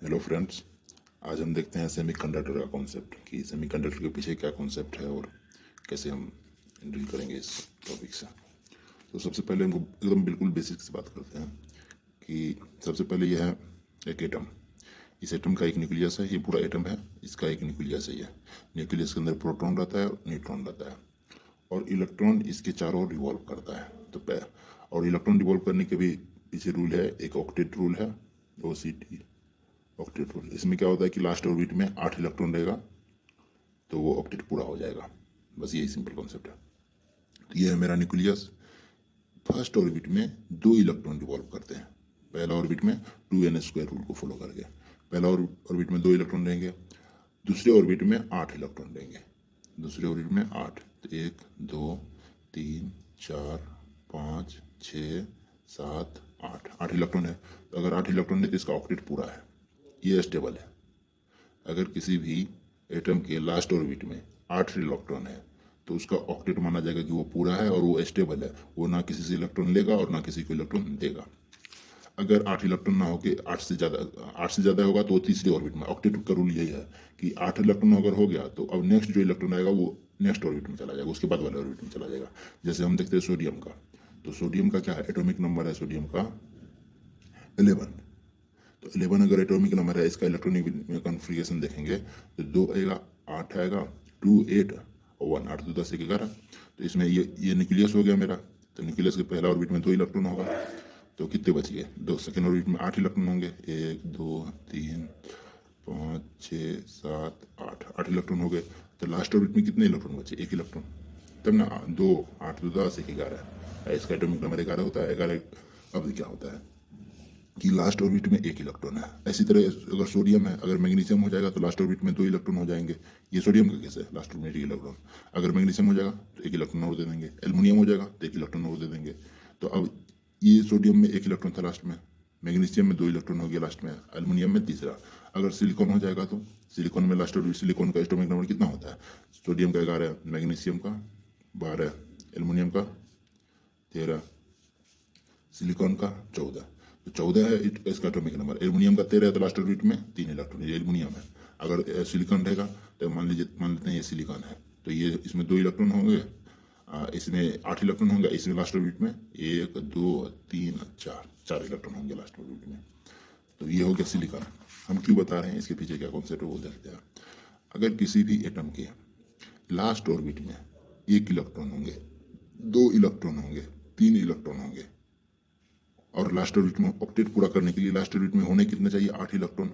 Hello friends. आज हम देखते हैं सेमीकंडक्टर का कॉन्सेप्ट कि सेमीकंडक्टर के पीछे क्या कॉन्सेप्ट है और कैसे हम डील करेंगे इस टॉपिक से। तो सबसे पहले हम एकदम बिल्कुल बेसिक से बात करते हैं कि सबसे पहले यह है एक एटम। इस एटम का एक न्यूक्लियस है, ये पूरा एटम है, इसका एक न्यूक्लियस है। ये न्यूक्लियस के अंदर प्रोटॉन रहता है और न्यूट्रॉन रहता है और इलेक्ट्रॉन इसके चारों ओर रिवॉल्व करता है। और इलेक्ट्रॉन रिवॉल्व करने के भी पीछे रूल है, एक ऑक्टेट रूल है, OCT ऑक्टेट रूल। इसमें क्या होता है कि लास्ट ऑर्बिट में 8 इलेक्ट्रॉन रहेगा तो वो ऑक्टेट पूरा हो जाएगा। बस यही सिंपल कॉन्सेप्ट है। तो ये है मेरा न्यूक्लियस। फर्स्ट ऑर्बिट में 2 इलेक्ट्रॉन रिवॉल्व करते हैं। पहला ऑर्बिट में 2n² रूल को फॉलो करके पहला ऑर्बिट में 2 इलेक्ट्रॉन रहेंगे। दूसरे ऑर्बिट में 8 इलेक्ट्रॉन रहेंगे। दूसरे ऑर्बिट में 8, तो 1 2 3 4 5 6 7 8 8 इलेक्ट्रॉन है। तो अगर 8 इलेक्ट्रॉन है तो इसका ऑक्टेट पूरा है, ये स्टेबल है। अगर किसी भी एटम के लास्ट ऑर्बिट में 8 इलेक्ट्रॉन है तो उसका ऑक्टेट माना जाएगा कि वो पूरा है और वो स्टेबल है, वो ना किसी से इलेक्ट्रॉन लेगा और ना किसी को इलेक्ट्रॉन देगा। अगर 8 इलेक्ट्रॉन ना होके 8 से ज़्यादा होगा तो वो तीसरी ऑर्बिट में। ऑक्टेट का रूल यही है कि 8 इलेक्ट्रॉन अगर हो गया तो अब नेक्स्ट जो इलेक्ट्रॉन आएगा वो नेक्स्ट ऑर्बिट में चला जाएगा, उसके बाद वाले ऑर्बिट में चला जाएगा। जैसे हम देखते हैं सोडियम का, तो सोडियम का क्या है, एटॉमिक नंबर है सोडियम का 11। तो 11 अगर एटॉमिक नंबर है, इसका इलेक्ट्रॉनिक कॉन्फ़िगरेशन देखेंगे तो 2 आएगा, 8 आएगा, 2 8 और 1 8 2 10 1 11। तो इसमें ये न्यूक्लियस हो गया मेरा। तो न्यूक्लियस के पहला ऑर्बिट में 2 इलेक्ट्रॉन होगा, तो कितने बच गए, दो। सेकेंड ऑर्बिट में 8 इलेक्ट्रॉन होंगे, 1 2 3 5 6 7 8 8 इलेक्ट्रॉन हो गए। तो लास्ट ऑर्बिट में कितने इलेक्ट्रॉन बचे, 1 इलेक्ट्रॉन। तब ना 2 8 2 10 1 11 इसका एटॉमिक नंबर 11 होता है। 11 अब क्या होता है कि लास्ट ऑर्बिट में 1 इलेक्ट्रॉन है। इसी तरह अगर सोडियम है, अगर मैग्नीशियम हो जाएगा तो लास्ट ऑर्बिट में 2 इलेक्ट्रॉन हो जाएंगे। ये सोडियम का केस है, लास्ट ऑर्बिट में 1 इलेक्ट्रॉन। अगर मैग्नीशियम हो जाएगा तो 1 इलेक्ट्रॉन और दे देंगे। एल्युमिनियम हो जाएगा तो 1 इलेक्ट्रॉन और दे देंगे। तो अब ये सोडियम में 1 इलेक्ट्रॉन था लास्ट में, मैग्नीशियम में 2 इलेक्ट्रॉन हो गया लास्ट में, एल्युमिनियम में तीसरा। अगर सिलिकॉन हो जाएगा तो सिलिकॉन में लास्ट ऑर्बिट, सिलिकॉन का एटॉमिक नंबर कितना होता है, सोडियम का 11, मैग्नीशियम का 12, एल्युमिनियम का 13, सिलिकॉन का 14। तो 14 है इसका एटॉमिक नंबर। एल्युमिनियम का 13 है तो लास्ट ऑर्बिट में 3 इलेक्ट्रॉन, ये एल्युमिनियम है। अगर सिलिकॉन रहेगा तो मान लेते हैं ये सिलिकॉन है, तो ये इसमें 2 इलेक्ट्रॉन होंगे, इसमें 8 इलेक्ट्रॉन होंगे। इसमें लास्ट ऑर्बिट में 1 2 3 4 इलेक्ट्रॉन होंगे लास्ट ऑर्बिट में। तो ये हो गया सिलिकॉन। हम क्यों बता रहे हैं, इसके पीछे क्या कॉन्सेप्ट है वो देखते हैं। अगर किसी भी एटम के लास्ट ऑर्बिट में 1 इलेक्ट्रॉन होंगे, 2 इलेक्ट्रॉन होंगे, 3 इलेक्ट्रॉन होंगे और लास्ट ऑर्बिट में ऑक्टेट पूरा करने के लिए लास्ट ऑर्बिट में होने कितने चाहिए, 8 इलेक्ट्रॉन।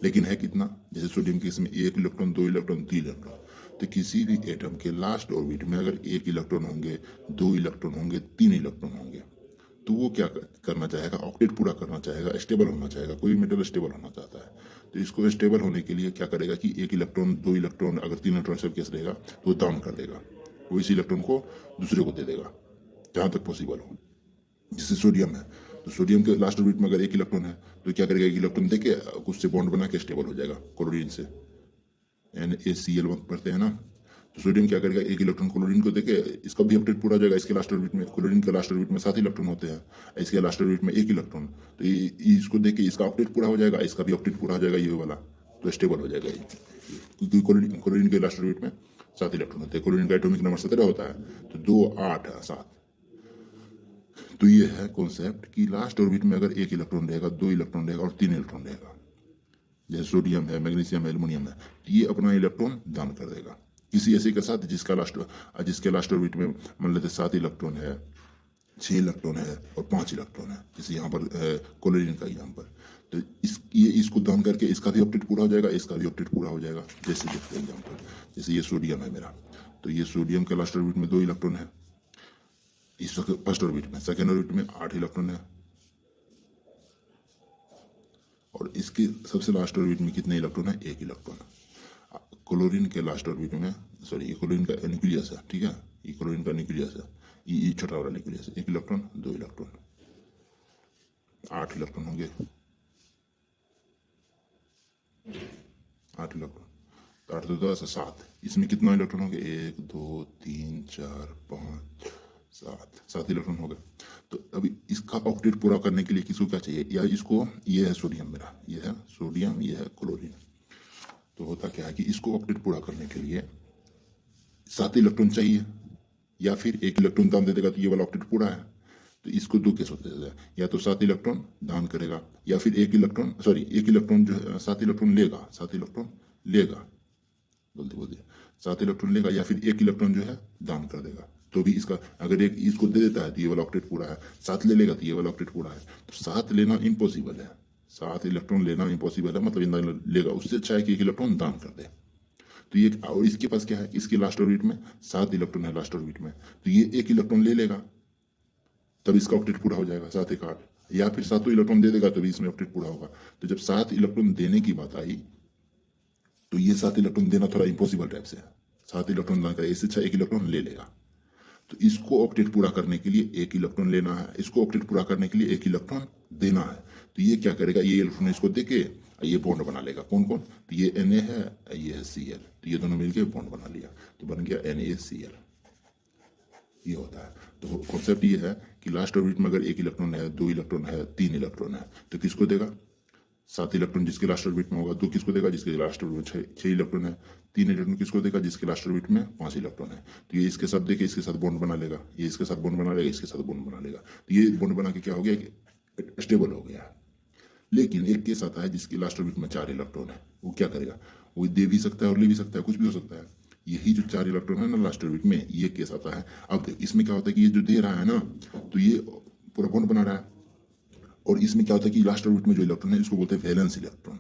लेकिन है कितना, जैसे सोडियम के इसमें 1 इलेक्ट्रॉन, 2 इलेक्ट्रॉन, 3 इलेक्ट्रॉन। तो किसी भी एटम के लास्ट ऑर्बिट में अगर 1 इलेक्ट्रॉन होंगे, 2 इलेक्ट्रॉन होंगे, 3 इलेक्ट्रॉन होंगे, तो वो क्या करना चाहेगा, ऑक्टेट पूरा करना चाहेगा, स्टेबल होना चाहेगा। कोई मेटल स्टेबल होना चाहता है तो इसको स्टेबल होने के लिए क्या करेगा कि 1 इलेक्ट्रॉन, 2 इलेक्ट्रॉन, अगर 3 इलेक्ट्रॉन सब केस रहेगा तो वो दान कर देगा, वो इस इलेक्ट्रॉन को दूसरे को दे देगा जहाँ तक पॉसिबल हो। जैसे सोडियम है, तो सोडियम के लास्ट ऑर्बिट में अगर 1 इलेक्ट्रॉन है तो क्या करेगा, 1 इलेक्ट्रॉन देके कुछ से बॉन्ड बना के स्टेबल हो जाएगा क्लोरीन से, NaCl पढ़ते हैं ना। तो सोडियम क्या करेगा, 1 इलेक्ट्रॉन क्लोरीन को देके इसका भी ऑक्टेट पूरा हो जाएगा। इसके लास्ट ऑर्बिट में, क्लोरीन के लास्ट ऑर्बिट में 7 इलेक्ट्रॉन होते हैं, इसके लास्ट ऑर्बिट में 1 इलेक्ट्रॉन, तो इसको देके इसका ऑक्टेट पूरा हो जाएगा, इसका भी ऑक्टेट पूरा हो जाएगा, ये वाला तो स्टेबल हो जाएगा ये। क्योंकि क्लोरीन के लास्ट ऑर्बिट में 7 इलेक्ट्रॉन होते हैं, क्लोरीन का एटॉमिक नंबर 17 होता है, तो 2 8 7। तो ये है कॉन्सेप्ट कि लास्ट ऑर्बिट में अगर 1 इलेक्ट्रॉन रहेगा, 2 इलेक्ट्रॉन रहेगा और 3 इलेक्ट्रॉन रहेगा, जैसे सोडियम है, मैग्नीशियम है, एल्युमिनियम है, तो ये अपना इलेक्ट्रॉन दान कर देगा किसी ऐसे के साथ जिसके लास्ट ऑर्बिट में मान लेते 7 इलेक्ट्रॉन है, 6 इलेक्ट्रॉन है और 5 इलेक्ट्रॉन है, जैसे यहाँ पर क्लोरीन का एग्जाम्पल। तो इसको दान करके इसका भी ऑक्टेट पूरा हो जाएगा, इसका भी ऑक्टेट पूरा हो जाएगा। जैसे देखते हैं एग्जाम्पल, जैसे ये सोडियम है मेरा, तो ये सोडियम के लास्ट ऑर्बिट में 2 इलेक्ट्रॉन है, इस फर्स्ट ऑर्बिट में। सेकेंड ऑर्बिट में 8 इलेक्ट्रॉन है और इसके सबसे लास्ट ऑर्बिट में कितने इलेक्ट्रॉन है, 1 इलेक्ट्रॉन। क्लोरीन के लास्ट ऑर्बिट में, सॉरी ये क्लोरीन का न्यूक्लियस है, ठीक है, ये क्लोरीन का न्यूक्लियस है, ये छोटा वाला न्यूक्लियस है। 1 इलेक्ट्रॉन, 2 इलेक्ट्रॉन, 8 इलेक्ट्रॉन होंगे, 8 इलेक्ट्रॉन, तो 8 2 10 7। इसमें कितना इलेक्ट्रॉन होंगे, 1 2 3 4 5 7 इलेक्ट्रॉन हो गए। तो अभी इसका ऑक्टेट पूरा करने के लिए किसको क्या चाहिए, या इसको, ये है सोडियम मेरा, ये है सोडियम, ये है क्लोरीन। तो होता क्या है कि इसको ऑक्टेट पूरा करने के लिए 7 इलेक्ट्रॉन चाहिए, या फिर 1 इलेक्ट्रॉन दान दे देगा तो ये वाला ऑक्टेट पूरा है। तो इसको 2 केस होते हैं, या तो 7 इलेक्ट्रॉन दान करेगा, या फिर 1 इलेक्ट्रॉन, सॉरी 1 इलेक्ट्रॉन जो है 7 इलेक्ट्रॉन लेगा, 7 इलेक्ट्रॉन लेगा, बोलते बोलते 7 इलेक्ट्रॉन लेगा, या फिर 1 इलेक्ट्रॉन जो है दान कर देगा। तो भी इसका अगर एक इसको दे देता है तो ये वाला ऑक्टेट पूरा है, 7 ले लेगा तो ये वाला ऑक्टेट पूरा है। तो 7 लेना इम्पॉसिबल है, 7 इलेक्ट्रॉन लेना इम्पॉसिबल है, मतलब इतना लेगा, उससे अच्छा है कि 1 इलेक्ट्रॉन दान कर दे। तो ये, और इसके पास क्या है, इसके लास्ट ऑर्बिट में 7 इलेक्ट्रॉन है लास्ट ऑर्बिट में, तो ये 1 इलेक्ट्रॉन ले लेगा, तब इसका ऑक्टेट पूरा हो जाएगा, 7 1 8, या फिर 7 इलेक्ट्रॉन दे देगा तभी इसमें ऑक्टेट पूरा होगा। तो जब 7 इलेक्ट्रॉन देने की बात आई तो ये 7 इलेक्ट्रॉन देना थोड़ा इम्पॉसिबल टाइप से है, 7 इलेक्ट्रॉन दान करेगा, इससे अच्छा 1 इलेक्ट्रॉन ले लेगा। तो इसको ऑक्टेट पूरा करने के लिए 1 इलेक्ट्रॉन लेना है, इसको ऑक्टेट पूरा करने के लिए 1 इलेक्ट्रॉन देना है। तो ये क्या करेगा, ये इलेक्ट्रॉन इसको देके ये बॉन्ड बना लेगा, कौन कौन, तो ये Na है, ये है Cl, तो ये दोनों मिलके बॉन्ड बना लिया, तो बन गया NaCl। ये होता है। तो कॉन्सेप्ट ये है कि लास्ट ऑर्बिट में अगर 1 इलेक्ट्रॉन है, 2 इलेक्ट्रॉन है, 3 इलेक्ट्रॉन है, तो किसको देगा, 7 इलेक्ट्रॉन जिसके लास्ट ऑर्बिट में होगा, 2 किसको देगा जिसके लास्ट ऑर्बिट में 6 इलेक्ट्रॉन है, 3 इलेक्ट्रॉन किसको देगा जिसके लास्ट ऑर्बिट में 5 इलेक्ट्रॉन है। तो ये इसके साथ देके इसके साथ बॉन्ड बना लेगा, ये इसके साथ बॉन्ड बना लेगा, इसके साथ बॉन्ड बना लेगा, तो ये बॉन्ड बना के क्या हो गया कि स्टेबल हो गया। लेकिन एक केस आता है जिसके लास्ट ऑर्बिट में 4 इलेक्ट्रॉन है, वो क्या करेगा, वो दे भी सकता है और ले भी सकता है, कुछ भी हो सकता है। यही जो 4 इलेक्ट्रॉन है ना लास्ट ऑर्बिट में, ये केस आता है। अब देख इसमें क्या होता है कि ये जो दे रहा है ना, तो ये पूरा बॉन्ड बना रहा है, और इसमें क्या होता है कि लास्ट ऑर्बिट में जो इलेक्ट्रॉन है इसको बोलते हैं वैलेंस इलेक्ट्रॉन,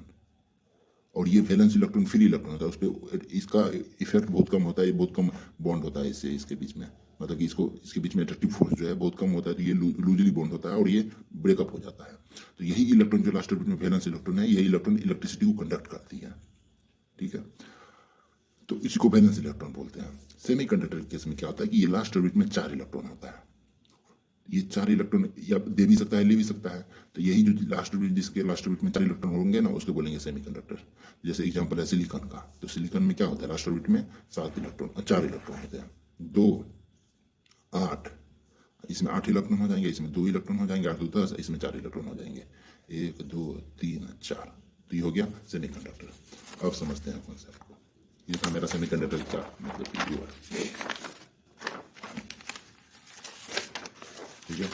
और ये वैलेंस इलेक्ट्रॉन फ्री इलेक्ट्रॉन होता है, उस पर इसका इफेक्ट बहुत कम होता है, ये बहुत कम बॉन्ड होता है इससे इसके बीच में, मतलब कि इसको इसके बीच में अट्रैक्टिव फोर्स जो है बहुत कम होता है, तो ये लूजली बॉन्ड होता है और ये ब्रेकअप हो जाता है। तो यही इलेक्ट्रॉन जो लास्ट ऑर्बिट में वैलेंस इलेक्ट्रॉन है, यही इलेक्ट्रॉन इलेक्ट्रिसिटी को कंडक्ट करती है, ठीक है। तो इसी को वैलेंस इलेक्ट्रॉन बोलते हैं। सेमीकंडक्टर के केस में क्या होता है कि ये लास्ट ऑर्बिट में 4 इलेक्ट्रॉन होता है, ये 4 इलेक्ट्रॉन या दे भी सकता है ले भी सकता है। तो यही जो लास्ट ऑर्बिट जिसके लास्ट ऑर्बिट में 4 इलेक्ट्रॉन होंगे ना, उसको बोलेंगे सेमीकंडक्टर। जैसे एग्जांपल है सिलिकॉन का, तो सिलिकॉन में क्या होता है, लास्ट ऑर्बिट में 7 इलेक्ट्रॉन 4 इलेक्ट्रॉन होते हैं, 2 8, इसमें 8 इलेक्ट्रॉन हो जाएंगे, इसमें 2 इलेक्ट्रॉन हो जाएंगे, 8 2 10, इसमें 4 इलेक्ट्रॉन हो जाएंगे, 1 2 3 4। तो ये हो गया सेमीकंडक्टर। अब समझते हैं कॉन्सेप्ट को। ये था मेरा सेमीकंडक्टर का मतलब कि व्यूअर, ठीक है।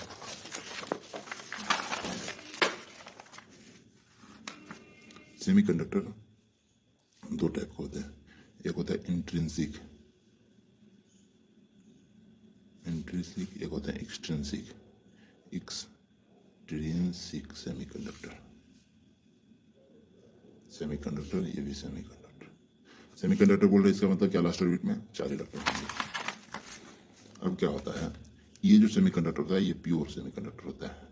सेमीकंडक्टर 2 टाइप के होते हैं, एक होता है इंट्रिंसिक, एक होता है एक्सट्रिंसिक। सेमीकंडक्टर, ये भी सेमीकंडक्टर बोल रहे हैं, इसका मतलब क्या, लास्ट ऑर्बिट में 4 इलेक्ट्रॉन होंगे। अब क्या होता है, ये जो सेमीकंडक्टर होता है ये प्योर सेमीकंडक्टर होता है,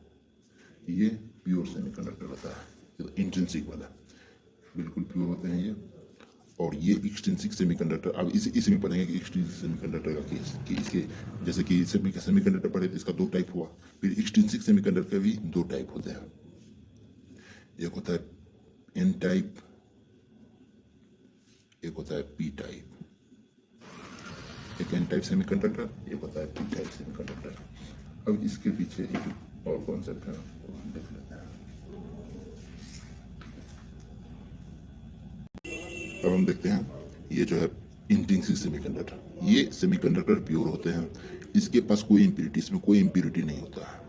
ये प्योर सेमीकंडक्टर होता है, इंट्रिंसिक वाला बिल्कुल प्योर होते हैं ये। और ये एक्सट्रिंसिक सेमीकंडक्टर, अब इसी में पढ़ेंगे कि एक्सट्रिंसिक सेमीकंडक्टर का केस, कि इसके जैसे कि सेमीकंडक्टर पढ़े तो इसका 2 टाइप हुआ, फिर एक्सट्रिंसिक सेमीकंडक्टर भी 2 टाइप होते हैं, एक होता है एन टाइप, एक होता है पी टाइप। एक एन टाइप सेमीकंडक्टर, एक होता है पी टाइप सेमीकंडक्टर। अब इसके पीछे एक और कॉन्सेप्ट है, वो हम देख लेते हैं। अब हम देखते हैं ये जो है इंट्रिंसिक सेमीकंडक्टर, ये सेमीकंडक्टर प्योर होते हैं, इसके पास कोई इम्प्योरिटी, इसमें कोई इम्प्योरिटी नहीं होता है,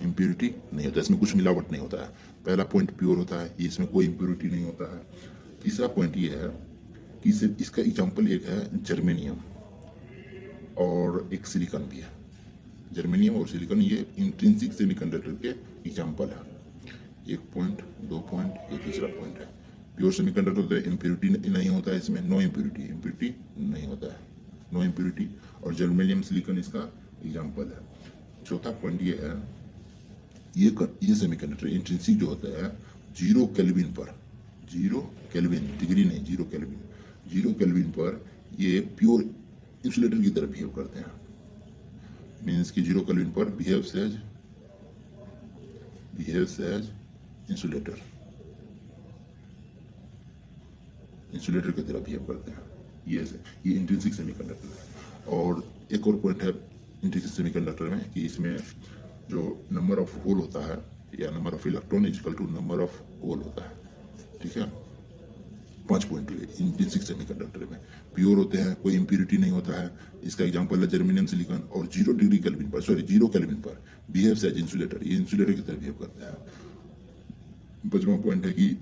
इम्प्योरिटी नहीं होता, इसमें कुछ मिलावट नहीं होता है। पहला पॉइंट प्योर होता है, ये इसमें कोई इम्प्योरिटी नहीं होता है। तीसरा पॉइंट ये है कि इसका एग्जाम्पल एक है जर्मेनियम और एक सिलिकॉन भी है, जर्मेनियम और सिलिकॉन ये इंट्रिंसिक सेमीकंडक्टर के एग्जाम्पल है। 1 पॉइंट, 2 पॉइंट, ये तीसरा पॉइंट है। प्योर सेमीकंडक्टर होता है, इम्प्योरिटी नहीं होता है इसमें, नो इम्प्योरिटी नहीं होता है, नो इम्प्योरिटी, और जर्मेनियम सिलिकॉन इसका एग्जाम्पल है। चौथा पॉइंट ये है, ये सेमीकंडक्टर इंट्रिंसिक जो होता है 0 केल्विन पर, 0 केल्विन, डिग्री नहीं, 0 केल्विन पर ये प्योर इंसुलेटर की तरह बिहेव करते हैं, मीन्स कि 0 केल्विन पर बिहेव्स एज इंसुलेटर इंसुलेटर की तरह बिहेव करते हैं, ये इंट्रिंसिक सेमीकंडक्टर है। और एक और पॉइंट है इंट्रिंसिक सेमीकंडक्टर में कि इसमें जो नंबर ऑफ होल होता है या number of electron is equal to number of hole होता है, ठीक है। 5 पॉइंट इंट्रिंसिक सेमीकंडक्टर में प्योर होते हैं, कोई इम्प्योरिटी नहीं होता है। इसका एग्जांपल है जर्मेनियम सिलिकॉन, और 0 डिग्री केल्विन पर, सॉरी 0 केल्विन पर बिहेव्स एज इंसुलेटर, ये इंसुलेटर की तरह बिहेव करता है। 5वां पॉइंट है कि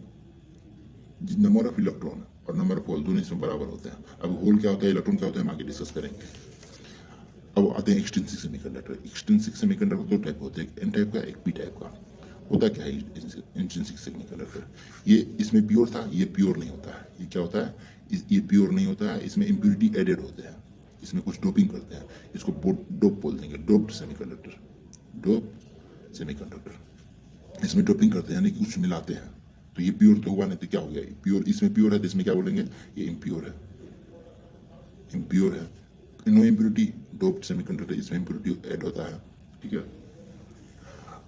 नंबर ऑफ इलेक्ट्रॉन और नंबर ऑफ होल दोनों इसमें बराबर होते हैं। अब होल क्या होता है, इलेक्ट्रॉन क्या होता है, हम आगे डिस्कस करेंगे। अब आते हैं extrinsic semiconductor. Extrinsic semiconductor 2 type होते हैं, एक एन टाइप का, एक पी टाइप का। होता क्या है इंट्रिंसिक सेमीकंडक्टर, ये इसमें प्योर था, ये प्योर नहीं होता है। ये क्या होता है, ये प्योर नहीं होता है, इसमें इम्प्योरिटी एडेड होते हैं, इसमें कुछ डोपिंग करते हैं। इसको डोप बोल देंगे, डोप्ड सेमीकंडक्टर, डोप सेमीकंडक्टर। इसमें डोपिंग करते हैं, यानी कि कुछ मिलाते हैं। तो ये प्योर तो हुआ नहीं, तो क्या हो गया, प्योर। इसमें प्योर है तो इसमें क्या बोलेंगे, ये इम्प्योर है, इम्प्योर है। नो इम्प्योरिटी, डोप्ड सेमीकंडक्टर, इसमें इम्प्योरिटी ऐड होता है, ठीक है।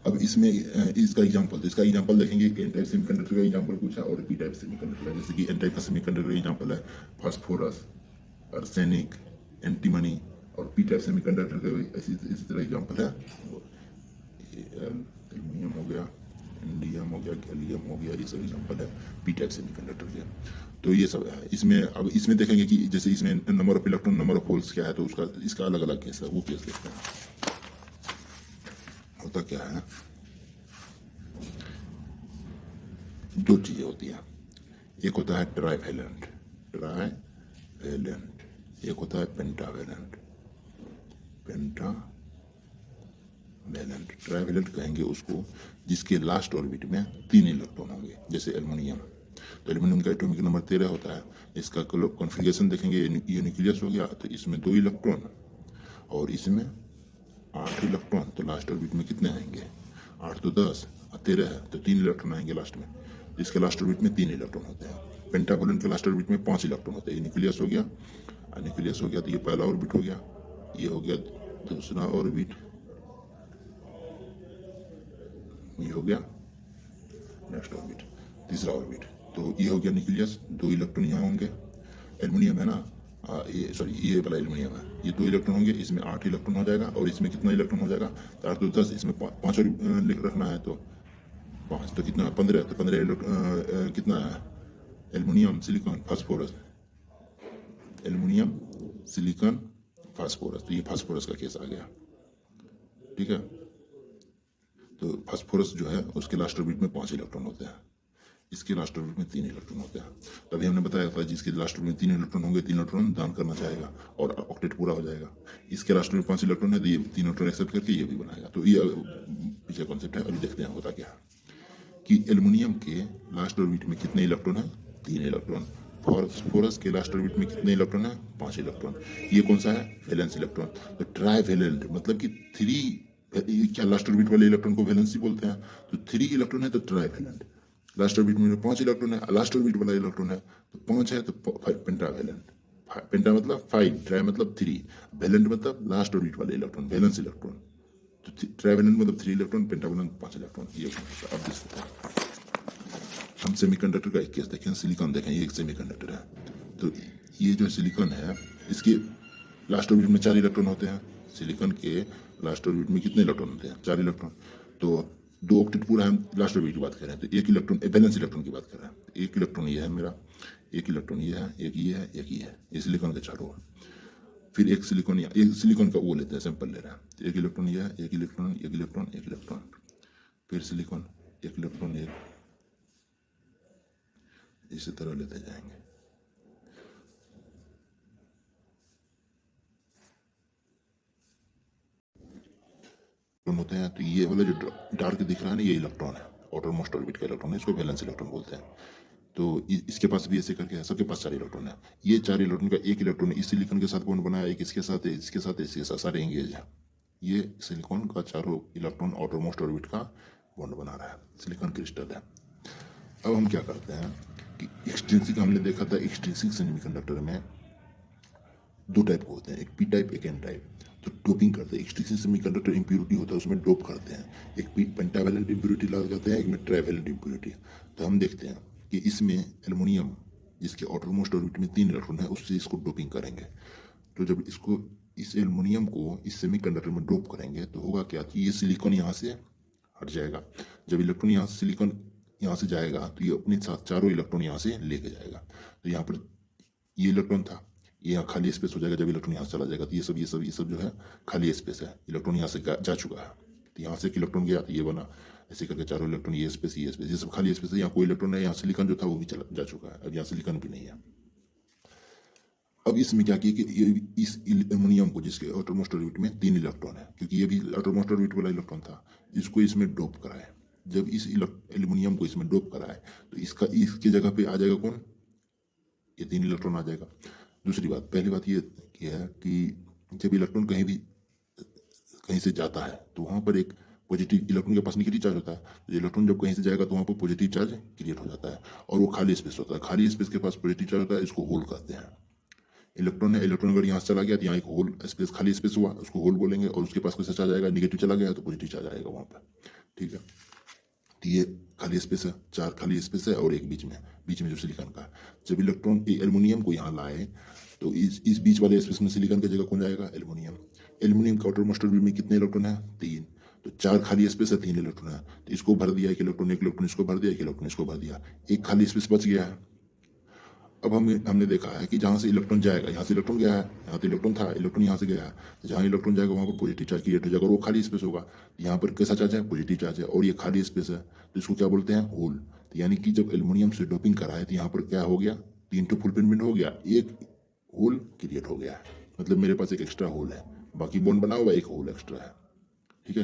अब इसमें इसका एग्जांपल, तो इसका एग्जांपल देखेंगे। एन टाइप सेमीकंडक्टर का एग्जांपल पूछा और पी टाइप सेमीकंडक्टर का। जैसे कि एन टाइप का सेमीकंडक्टर का एग्जांपल है फास्फोरस, आर्सेनिक, एंटीमनी, और पी टाइप सेमीकंडक्टर का इसी तरह एग्जांपल है एल्यूमिनियम हो गया, इंडियम हो गया, गैलियम हो गया, ये सब एग्जांपल है पी टाइप सेमीकंडक्टर के। तो ये सब है इसमें। अब इसमें देखेंगे कि जैसे इसमें number of electron, number of holes क्या है, तो उसका इसका अलग अलग केस है, वो केस देखते हैं। होता क्या है, दो चीजें होती हैं। एक होता है ट्राइवेलेंट, ट्राइवेलेंट, एक होता है पेंटावेलेंट, पेंटावेलेंट। ट्राइवेलेंट कहेंगे उसको जिसके लास्ट ऑर्बिट में 3 इलेक्ट्रॉन होंगे, जैसे एल्युमिनियम। तो एल्युमिनियम का एटॉमिक नंबर 13 होता है। इसका कॉन्फ़िगरेशन देखेंगे, ये न्यूक्लियस हो गया, तो इसमें 2 इलेक्ट्रॉन और इसमें 8 इलेक्ट्रॉन। तो लास्ट ऑर्बिट में कितने आएंगे, 8 तो 10 और 13 है, तो 3 इलेक्ट्रॉन आएंगे लास्ट में। जिसके लास्ट ऑर्बिट में 3 इलेक्ट्रॉन होते हैं। पेंटावेलेंट के लास्ट ऑर्बिट में 5 इलेक्ट्रॉन होते हैं। ये न्यूक्लियस हो गया, न्यूक्लियस हो गया, तो ये पहला ऑर्बिट हो गया, ये हो गया दूसरा ऑर्बिट, ये हो गया नेक्स्ट ऑर्बिट, तीसरा ऑर्बिट। तो ये हो गया न्यूक्लियस, 2 इलेक्ट्रॉन यहाँ होंगे। एल्युमिनियम है ना, ये सॉरी ये वाला एल्युमिनियम है, ये 2 इलेक्ट्रॉन होंगे, इसमें 8 इलेक्ट्रॉन हो जाएगा, और इसमें कितना इलेक्ट्रॉन हो जाएगा, 4 तो 10, इसमें 5 और लिख रखना है, तो 5 तो कितना 15, तो 15 कितना है, aluminium, silicon, phosphorus, aluminium, silicon, phosphorus. तो ये फास्फोरस का केस आ गया, ठीक है। तो फास्फोरस जो है उसके लास्ट ऑर्बिट में 5 इलेक्ट्रॉन होते हैं, इसके लास्ट ऑर्बिट में 3 इलेक्ट्रॉन होते हैं। तभी हमने बताया था जिसके लास्ट ऑर्बिट में 3 इलेक्ट्रॉन होंगे, 3 इलेक्ट्रॉन दान करना चाहेगा और ऑक्टेट पूरा हो जाएगा। इसके लास्ट ऑर्बिट में 5 इलेक्ट्रॉन है, तो ये 3 इलेक्ट्रॉन एक्सेप्ट करके ये भी बनाएगा। तो ये पीछे कॉन्सेप्ट है। अभी देखते हैं होता क्या है कि एल्युमिनियम के लास्ट ऑर्बिट में कितने इलेक्ट्रॉन है, 3 इलेक्ट्रॉन। फास्फोरस के लास्ट ऑर्बिट में कितने इलेक्ट्रॉन है, 5 इलेक्ट्रॉन। ये कौन सा है, वैलेंस इलेक्ट्रॉन। तो ट्राइवेलेंट मतलब कि 3, क्या लास्ट ऑर्बिट वाले इलेक्ट्रॉन को वैलेंसी बोलते हैं। तो 3 इलेक्ट्रॉन है तो ट्राइवेलेंट। लास्ट ऑर्बिट में 5 इलेक्ट्रॉन है, लास्ट ऑर्बिट वाला इलेक्ट्रॉन है तो 5 है, तो पेंटावेलेंट। पेंटा मतलब 5, ट्राई मतलब 3, वैलेंट मतलब लास्ट ऑर्बिट वाले इलेक्ट्रॉन, वैलेंस इलेक्ट्रॉन। तो ट्राइवेलेंट मतलब 3 इलेक्ट्रॉन, पेंटावेलेंट 5 इलेक्ट्रॉन। ये अब देख सकते हैं हम सेमीकंडक्टर का एक केस देखें, सिलिकॉन देखें, ये एक सेमीकंडक्टर है। तो ये जो सिलिकॉन है इसके लास्ट ऑर्बिट में 4 इलेक्ट्रॉन होते हैं। सिलिकॉन के लास्ट ऑर्बिट में कितने इलेक्ट्रॉन होते हैं, 4 इलेक्ट्रॉन। तो 2 ऑक्टेट पूरा हम लास्ट ऑर्बिट की बात कर रहे हैं, तो 1 इलेक्ट्रॉन वैलेंस इलेक्ट्रॉन की बात कर रहे हैं। 1 इलेक्ट्रॉन ये है मेरा, 1 इलेक्ट्रॉन ये है, एक ये है, एक ये है, ये सिलिकॉन के चारों ओर। फिर एक सिलिकॉन, एक सिलिकॉन का वो लेते हैं, सैंपल ले रहे हैं। 1 इलेक्ट्रॉन ये है, 1 इलेक्ट्रॉन, 1 इलेक्ट्रॉन, 1 इलेक्ट्रॉन। फिर सिलिकॉन 1 इलेक्ट्रॉन, 1, इसी तरह लेते जाएंगे। इलेक्ट्रॉन होते हैं, तो ये वाला जो डार्क दिख रहा है ना, ये इलेक्ट्रॉन है, आउटर मोस्ट ऑर्बिट का इलेक्ट्रॉन है, इसको वैलेंस इलेक्ट्रॉन बोलते हैं। तो इसके पास भी ऐसे करके है, सबके पास 4 इलेक्ट्रॉन है। ये 4 इलेक्ट्रॉन का 1 इलेक्ट्रॉन इस सिलिकॉन के साथ बॉन्ड बनाया, एक इसके साथ है, इसके साथ है, इसके साथ, सारे एंगेज है। ये सिलिकॉन का चारों इलेक्ट्रॉन आउटर मोस्ट ऑर्बिट का बॉन्ड बना रहा है, सिलिकॉन क्रिस्टल है। अब हम क्या करते हैं कि एक्सट्रिंसिक, हमने देखा था एक्सट्रिंसिक सेमीकंडक्टर में 2 टाइप के होते हैं, एक पी टाइप, एक एन टाइप। तो डोपिंग करते हैं, एक्सट्रिंसिक सेमीकंडक्टर इम्प्योरिटी होता है, उसमें डोप करते हैं। एक पेंटावेलेंट इम्प्योरिटी लगाते हैं, एक में ट्राइवेलेंट इम्प्योरिटी। तो हम देखते हैं कि इसमें एल्युमिनियम जिसके आउटर मोस्ट ऑर्बिट में 3 इलेक्ट्रॉन है, उससे इसको डोपिंग करेंगे। तो जब इसको इस एल्युमिनियम को इस सेमीकंडक्टर में डोप करेंगे तो होगा क्या कि ये सिलिकॉन यहाँ से हट जाएगा। जब इलेक्ट्रॉन यहाँ से सिलिकॉन यहाँ से जाएगा तो ये अपने साथ चारों इलेक्ट्रॉन यहाँ से लेके जाएगा। तो यहाँ पर ये इलेक्ट्रॉन था, ये यहाँ खाली स्पेस हो जाएगा। जब इलेक्ट्रॉन यहाँ से चला जाएगा तो ये सब जो है खाली स्पेस है, इलेक्ट्रॉन यहाँ से जा चुका है। तो यहाँ से एक इलेक्ट्रॉन गया तो ये बना, ऐसे करके चारों इलेक्ट्रॉन, ये स्पेस ये सब खाली स्पेस है। यहाँ कोई इलेक्ट्रॉन है, यहाँ सिलिकॉन जो था वो भी चला जा चुका है, अब यहाँ सिलिकॉन भी नहीं है। अब इसमें क्या किया कि इस एल्युमिनियम को, जिसके आउटरमोस्ट ऑर्बिट में 3 इलेक्ट्रॉन है, क्योंकि ये भी आउटरमोस्ट ऑर्बिट वाला इलेक्ट्रॉन था, इसको इसमें डोप कराए। जब इस एल्युमिनियम को इसमें डोप कराए तो इसकी जगह पे आ जाएगा कौन, ये 3 इलेक्ट्रॉन आ जाएगा। दूसरी बात, पहली बात ये है कि जब इलेक्ट्रॉन कहीं से जाता है तो वहाँ पर एक पॉजिटिव, इलेक्ट्रॉन के पास निगेटिव चार्ज होता है, तो इलेक्ट्रॉन जब कहीं से जाएगा तो वहाँ पर पॉजिटिव चार्ज क्रिएट हो जाता है और वो खाली स्पेस होता है। खाली स्पेस के पास पॉजिटिव चार्ज होता है, इसको होल कहते हैं। इलेक्ट्रॉन अगर यहाँ से चला गया तो यहाँ एक होल स्पेस, खाली स्पेस हुआ, उसको होल बोलेंगे। और उसके पास कैसे चार्ज आएगा, निगेटिव चला गया तो पॉजिटिव चार्ज आएगा वहाँ पर, ठीक है। तो ये खाली स्पेस है, 4 खाली स्पेस है और एक बीच में जो सिलिकॉन का। जब इलेक्ट्रॉन एल्युमिनियम को यहाँ लाए तो इस बीच वाले स्पेस में सिलिकॉन की जगह कौन जाएगा, एल्युमिनियम का आउटरमोस्ट ऑर्बिट में कितने इलेक्ट्रॉन है, 3। तो 4 खाली स्पेस है, 3 इलेक्ट्रॉन है, तो इसको भर दिया एक इलेक्ट्रॉन इसको भर दिया, एक इलेक्ट्रॉन इसको भर दिया, एक खाली स्पेस बच गया है। अब हमने देखा है कि जहाँ से इलेक्ट्रॉन जाएगा, यहाँ से इलेक्ट्रन गया है, यहाँ तो इलेक्ट्रॉन था, इलेक्ट्रॉन यहाँ से गया है, तो जहाँ इलेक्ट्रॉन जाएगा वहाँ पर पॉजिटिव चार्ज क्रिएट हो जाएगा और वो खाली स्पेस होगा। यहाँ पर कैसा चार्ज है, पॉजिटिव चार्ज है, और ये खाली स्पेस है तो इसको क्या बोलते हैं, होल। तो यानी कि जब एल्युमिनियम से डोपिंग कराए तो यहाँ पर क्या हो गया, 3 तो फुलफिलमेंट हो गया, एक होल क्रिएट हो गया है। मतलब मेरे पास एक एक्स्ट्रा होल है, बाकी बॉन्ड बना हुआ एक होल एक्स्ट्रा है, ठीक है।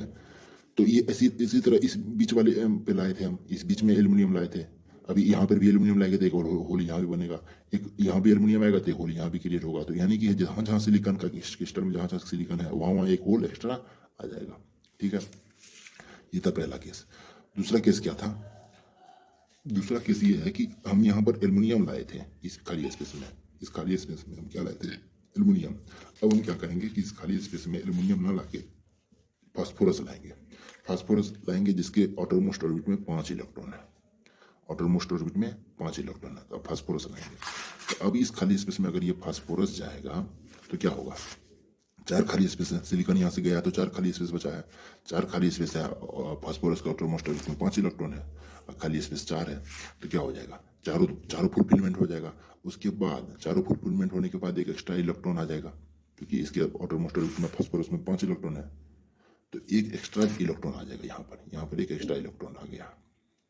तो ये इसी तरह इस बीच वाले पे लाए थे हम, इस बीच में एल्युमिनियम लाए थे। अभी यहाँ पर भी एल्युमिनियम लाएंगे तो एक और होल यहाँ भी बनेगा, एक यहाँ भी एल्युमिनियम आएगा तो एक होल यहाँ भी क्रिएट होगा। तो यानी कि जहाँ जहाँ सिलिकॉन का क्रिस्टल में जहाँ सिलिकॉन है वहाँ एक होल एक्स्ट्रा आ जाएगा, ठीक है। ये था पहला केस। दूसरा केस क्या था, दूसरा केस ये है कि हम यहाँ पर एल्युमिनियम लाए थे इस खाली स्पेस में, इस खाली स्पेस में हम क्या लाए थे, एल्युमिनियम। अब हम क्या करेंगे कि इस खाली स्पेस में एल्युमिनियम ना लाके फास्फोरस लाएंगे। फास्फोरस लाएंगे जिसके आउटरमोस्ट ऑर्बिट में 5 इलेक्ट्रॉन है, आउटरमोस्ट ऑर्बिट में 5 इलेक्ट्रॉन है, तो अब फास्फोरस लाएंगे। तो अब इस खाली स्पेस में अगर ये फास्फोरस जाएगा तो क्या होगा, 4 खाली स्पेस है, सिलिकॉन यहाँ से गया तो 4 खाली स्पेस बचा है, 4 खाली स्पेस है, फास्फोरस का आउटरमोस्ट ऑर्बिट में 5 इलेक्ट्रॉन है, खाली स्पेस 4 है, तो क्या हो जाएगा, चारों फुलफिलमेंट हो जाएगा। उसके बाद चारों फुलफिलमेंट होने के बाद एक एक्स्ट्रा इलेक्ट्रॉन आ जाएगा, क्योंकि इसके आउटरमोस्ट ऑर्बिट में फास्फोरस में 5 इलेक्ट्रॉन है, तो एक एक्स्ट्रा इलेक्ट्रॉन आ जाएगा यहाँ पर एक एक्स्ट्रा इलेक्ट्रॉन आ गया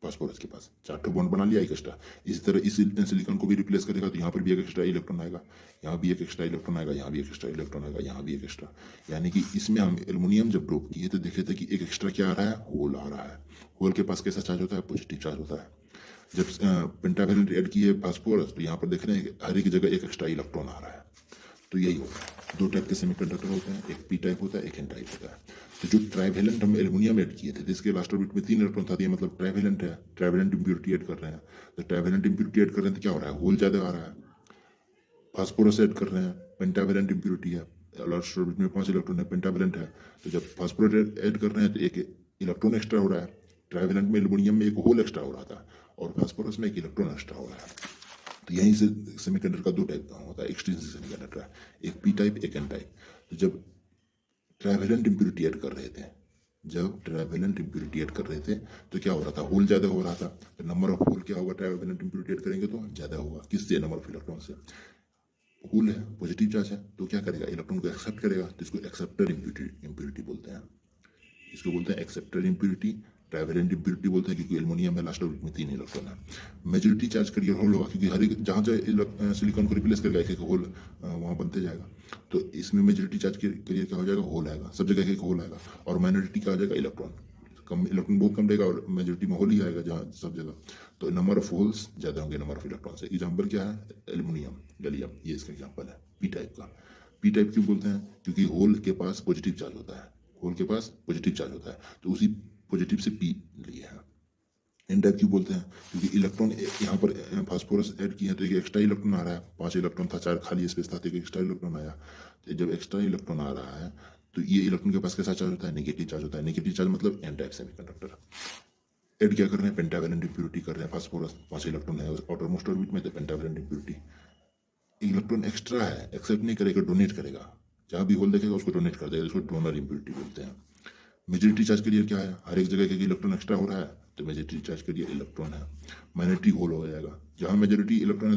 फास्फोरस के पास, 4 बॉन्ड बना लिया एक एक्स्ट्रा। इसी तरह इस सिलिकॉन को भी रिप्लेस करेगा तो यहाँ पर भी एक एक्स्ट्रा इलेक्ट्रॉन आएगा, यहाँ भी एक एक्स्ट्रा इलेक्ट्रॉन आएगा, यहाँ भी एक एक्स्ट्रा इलेक्ट्रॉन आएगा, यहाँ भी एक एक्स्ट्रा। यानी कि इसमें हम एल्युमिनियम जब डोप किए तो देखे थे कि एक एक्स्ट्रा क्या आ रहा है, होल आ रहा है। होल के पास कैसा चार्ज होता है, पॉजिटिव चार्ज होता है। जब पेंटावैलेंट ऐड किए फास्फोरस तो यहाँ पर देख रहे हैं हर एक जगह एक एक्स्ट्रा इलेक्ट्रॉन आ रहा है। तो यही होता है, 2 टाइप के सेमीकंडक्टर होते हैं, एक पी टाइप होता है, एक एन टाइप होता है। तो जो ट्राइवेलेंट हम एल्युमिनियम ऐड किए थे जिसके लास्ट ऑर्बिट में 3 इलेक्ट्रॉन था, ये मतलब ट्राइवेलेंट है, ट्राइवेलेंट इंप्योरिटी ऐड कर रहे हैं। तो ट्राइवेलेंट इंप्योरिटी ऐड कर रहे हैं तो क्या हो रहा है, होल ज़्यादा आ रहा है। फास्फोरस ऐड कर रहे हैं, पेंटावेलेंट इंप्योरिटी है, लास्ट ऑर्बिट में 5 इलेक्ट्रॉन है, पेंटावेलेंट है। तो जब फास्फोरस ऐड कर रहे हैं तो एक इलेक्ट्रॉन एक्स्ट्रा हो रहा है। ट्राइवेलेंट में एल्युमिनियम में एक होल एक्स्ट्रा हो रहा था और फास्फोरस में एक इलेक्ट्रॉन एक्स्ट्रा हो रहा है। तो यहीं से सेमीकंडक्टर का 2 टाइप का होता है, एक्सट्रिंसिक सेमीकंडक्टर है, एक पी टाइप एक एन टाइप। तो जब ट्राइवेलेंट इंप्योरिटी ऐड कर रहे थे, तो क्या हो रहा था, होल ज़्यादा हो रहा था। तो नंबर ऑफ होल क्या होगा, ट्राइवेलेंट इंप्योरिटी ऐड करेंगे तो ज़्यादा होगा, किससे, नंबर ऑफ इलेक्ट्रॉन से। होल है, पॉजिटिव चार्ज है, तो क्या करेगा, इलेक्ट्रॉन को एक्सेप्ट करेगा, तो इसको एक्सेप्टर इंप्योरिटी बोलते हैं, इसको बोलते हैं एक्सेप्टर इंप्योरिटी। ट्राइवेलेंट इंप्योरिटी बोलते हैं क्योंकि एल्युमिनियम में लास्ट ऑर्बिट में 3 इलेक्ट्रॉन है। मेजॉरिटी चार्ज करियर होल होगा क्योंकि हर एक जहाँ जहाँ सिलिकॉन को रिप्लेस करेगा एक एक होल वहाँ बनते जाएगा। तो इसमें मेजॉरिटी चार्ज करियर क्या हो जाएगा, होल आएगा, सब जगह एक होल आएगा। और माइनॉरिटी क्या हो जाएगा, इलेक्ट्रॉन कम, इलेक्ट्रॉन बहुत कम रहेगा और मेजॉरिटी में होल ही आएगा जहाँ सब जगह। तो नंबर ऑफ होल्स ज़्यादा होंगे नंबर ऑफ इलेक्ट्रॉन से। एग्जाम्पल क्या है, एल्युमिनियम, गैलियम, ये इसका एग्जाम्पल है पी टाइप का। पी टाइप क्यों बोलते हैं, क्योंकि होल के पास पॉजिटिव चार्ज होता है, होल के पास पॉजिटिव चार्ज होता है, तो उसी पॉजिटिव से पी लिए हैं। एन टाइप क्यों बोलते हैं, क्योंकि इलेक्ट्रॉन यहाँ पर फास्फोरस ऐड किए हैं तो एक एक्स्ट्रा इलेक्ट्रॉन आ रहा है, 5 इलेक्ट्रॉन था, 4 खाली स्पेस था, तो एक एक्स्ट्रा इलेक्ट्रॉन आया। तो जब एक्स्ट्रा इलेक्ट्रॉन आ रहा है तो ये इलेक्ट्रॉन के पास कैसा चार्ज होता है, नेगेटिव चार्ज होता है। नेगेटिव चार्ज मतलब एन टाइप सेमीकंडक्टर। ऐड क्या कर रहे हैं, पेंटावेलेंट इंप्योरिटी कर रहे हैं, फास्फोरस 5 इलेक्ट्रॉन है आउटरमोस्ट ऑर्बिट में, तो पेंटावेलेंट इंप्योरिटी। इलेक्ट्रॉन एक्स्ट्रा है, एक्सेप्ट नहीं करेगा, डोनेट करेगा। जहाँ भी होल देखेगा उसको डोनेट कर देगा, उसको डोनर इम्प्योरिटी बोलते हैं। मेजॉरिटी चार्ज के लिए क्या है, हर एक जगह के इलेक्ट्रॉन एक्स्ट्रा हो रहा है तो मेजॉरिटी चार्ज के लिए इलेक्ट्रॉन है। माइनॉरिटी होल हो जाएगा, जहाँ मेजॉरिटी इलेक्ट्रॉन